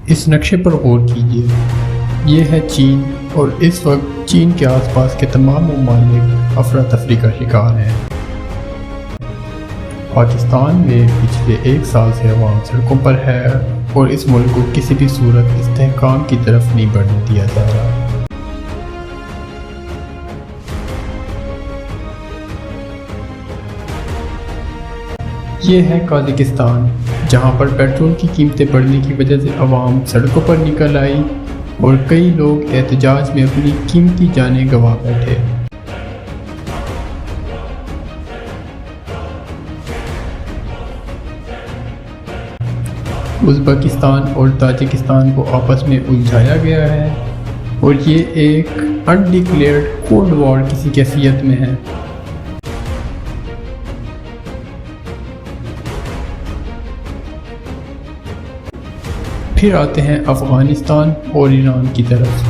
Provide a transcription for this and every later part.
اس نقشے پر غور کیجیے۔ یہ ہے چین، اور اس وقت چین کے آس پاس کے تمام ممالک افراتفری کا شکار ہیں۔ پاکستان میں پچھلے 1 سال سے عوام سڑکوں پر ہے اور اس ملک کو کسی بھی صورت استحکام کی طرف نہیں بڑھنے دیا جا رہا۔ یہ ہے قازقستان، جہاں پر پیٹرول کی قیمتیں بڑھنے کی وجہ سے عوام سڑکوں پر نکل آئی اور کئی لوگ احتجاج میں اپنی قیمتی جانیں گنوا بیٹھے۔ ازبکستان اور تاجکستان کو آپس میں الجھایا گیا ہے اور یہ ایک انڈیکلیئرڈ کولڈ وار کسی کیفیت میں ہے۔ پھر آتے ہیں افغانستان اور ایران کی طرف۔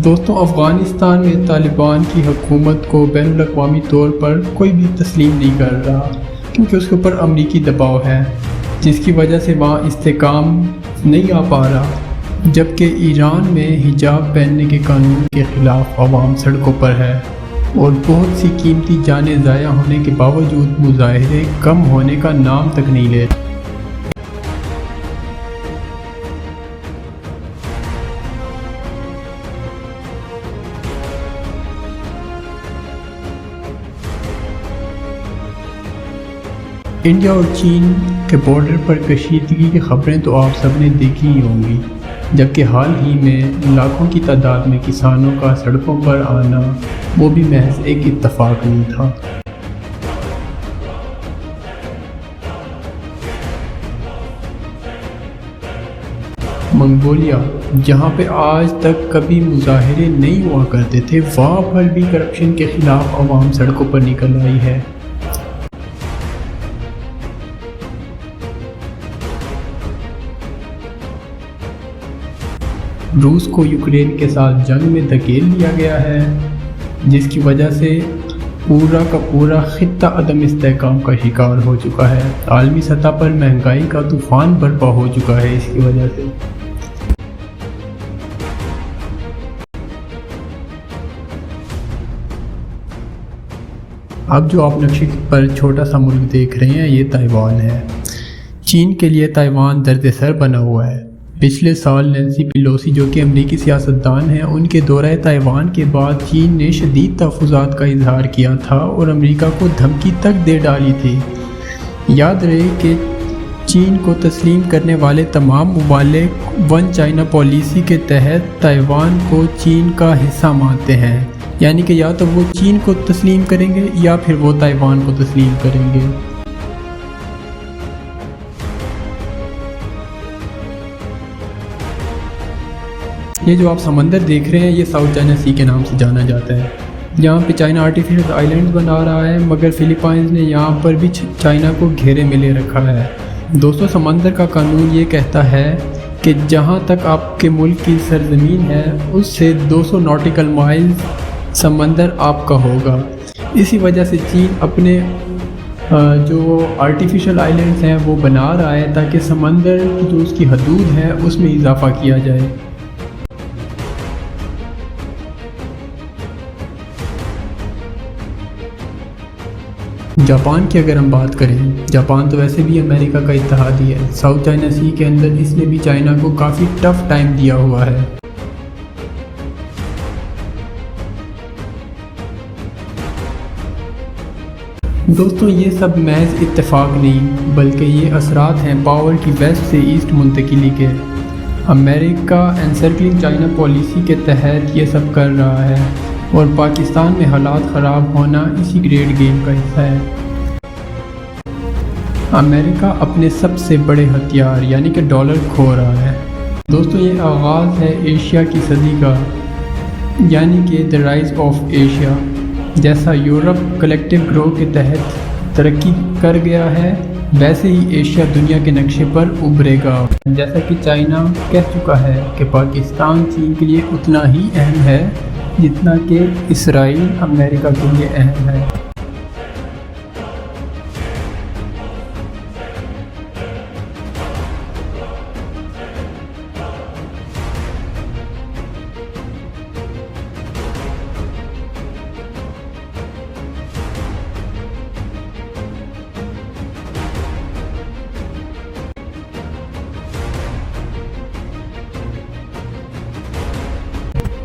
دوستوں، افغانستان میں طالبان کی حکومت کو بین الاقوامی طور پر کوئی بھی تسلیم نہیں کر رہا، کیونکہ اس کے اوپر امریکی دباؤ ہے، جس کی وجہ سے وہاں استحکام نہیں آ پا رہا، جبکہ ایران میں حجاب پہننے کے قانون کے خلاف عوام سڑکوں پر ہے اور بہت سی قیمتی جانیں ضائع ہونے کے باوجود مظاہرے کم ہونے کا نام تک نہیں لے رہے۔ انڈیا اور چین کے بارڈر پر کشیدگی کی خبریں تو آپ سب نے دیکھی ہی ہوں گی، جبکہ حال ہی میں لاکھوں کی تعداد میں کسانوں کا سڑکوں پر آنا وہ بھی محض ایک اتفاق نہیں تھا۔ منگولیا، جہاں پہ آج تک کبھی مظاہرے نہیں ہوا کرتے تھے، وہاں پر بھی کرپشن کے خلاف عوام سڑکوں پر نکل آئی ہے۔ روس کو یوکرین کے ساتھ جنگ میں دھکیل دیا گیا ہے، جس کی وجہ سے پورا کا پورا خطہ عدم استحکام کا شکار ہو چکا ہے۔ عالمی سطح پر مہنگائی کا طوفان برپا ہو چکا ہے اس کی وجہ سے۔ اب جو آپ نقشے پر چھوٹا سا ملک دیکھ رہے ہیں، یہ تائیوان ہے۔ چین کے لیے تائیوان درد سر بنا ہوا ہے۔ پچھلے سال نینسی پیلوسی، جو کہ امریکی سیاستدان ہیں، ان کے دورہ تائیوان کے بعد چین نے شدید تحفظات کا اظہار کیا تھا اور امریکہ کو دھمکی تک دے ڈالی تھی۔ یاد رہے کہ چین کو تسلیم کرنے والے تمام ممالک ون چائنا پالیسی کے تحت تائیوان کو چین کا حصہ مانتے ہیں، یعنی کہ یا تو وہ چین کو تسلیم کریں گے یا پھر وہ تائیوان کو تسلیم کریں گے۔ یہ جو آپ سمندر دیکھ رہے ہیں، یہ ساؤتھ چائنا سی کے نام سے جانا جاتا ہے۔ یہاں پہ چائنا آرٹیفیشل آئیلینڈ بنا رہا ہے، مگر فلیپائنز نے یہاں پر بھی چائنا کو گھیرے میں لے رکھا ہے۔ دوستوں، سمندر کا قانون یہ کہتا ہے کہ جہاں تک آپ کے ملک کی سرزمین ہے، اس سے 200 ناٹیکل مائلز سمندر آپ کا ہوگا۔ اسی وجہ سے چین اپنے جو آرٹیفیشل آئیلینڈز ہیں وہ بنا رہا ہے، تاکہ سمندر کی جو اس کی حدود ہے اس میں اضافہ کیا جائے۔ جاپان کی اگر ہم بات کریں، جاپان تو ویسے بھی امریکہ کا اتحادی ہے۔ ساؤتھ چائنا سی کے اندر اس نے بھی چائنا کو کافی ٹف ٹائم دیا ہوا ہے۔ دوستوں، یہ سب محض اتفاق نہیں، بلکہ یہ اثرات ہیں پاور کی ویسٹ سے ایسٹ منتقلی کے۔ امریکہ انسرکلنگ چائنا پالیسی کے تحت یہ سب کر رہا ہے، اور پاکستان میں حالات خراب ہونا اسی گریڈ گیم کا حصہ ہے۔ امریکہ اپنے سب سے بڑے ہتھیار یعنی کہ ڈالر کھو رہا ہے۔ دوستوں، یہ آغاز ہے ایشیا کی صدی کا، یعنی کہ دی رائز آف ایشیا۔ جیسا یورپ کلیکٹیو گروہ کے تحت ترقی کر گیا ہے، ویسے ہی ایشیا دنیا کے نقشے پر ابھرے گا۔ جیسا کہ چائنا کہہ چکا ہے کہ پاکستان چین کے لیے اتنا ہی اہم ہے جتنا کہ اسرائیل امریکہ کے لیے اہم ہے۔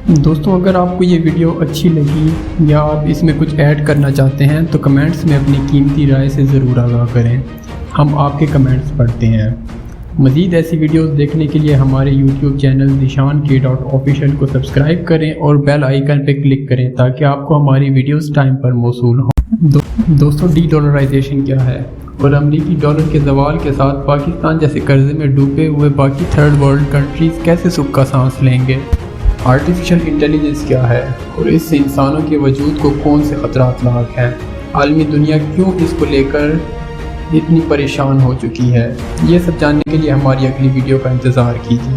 دوستوں اگر آپ کو یہ ویڈیو اچھی لگی یا آپ اس میں کچھ ایڈ کرنا چاہتے ہیں تو کمنٹس میں اپنی قیمتی رائے سے ضرور آگاہ کریں، ہم آپ کے کمنٹس پڑھتے ہیں۔ مزید ایسی ویڈیوز دیکھنے کے لیے ہمارے یوٹیوب چینل nishan.k.official کو سبسکرائب کریں اور بیل آئیکن پہ کلک کریں تاکہ آپ کو ہماری ویڈیوز ٹائم پر موصول ہوں۔ دوستوں ڈی ڈالرائزیشن کیا ہے اور امریکی ڈالر کے زوال کے ساتھ پاکستان جیسے قرضے میں ڈوبے ہوئے باقی تھرڈ ورلڈ کنٹریز کیسے سکھ کا سانس لیں گے؟ آرٹیفیشل انٹیلیجنس کیا ہے اور اس سے انسانوں کے وجود کو کون سے خطرات لاحق ہیں؟ عالمی دنیا کیوں اس کو لے کر اتنی پریشان ہو چکی ہے؟ یہ سب جاننے کے لیے ہماری اگلی ویڈیو کا انتظار کیجیے۔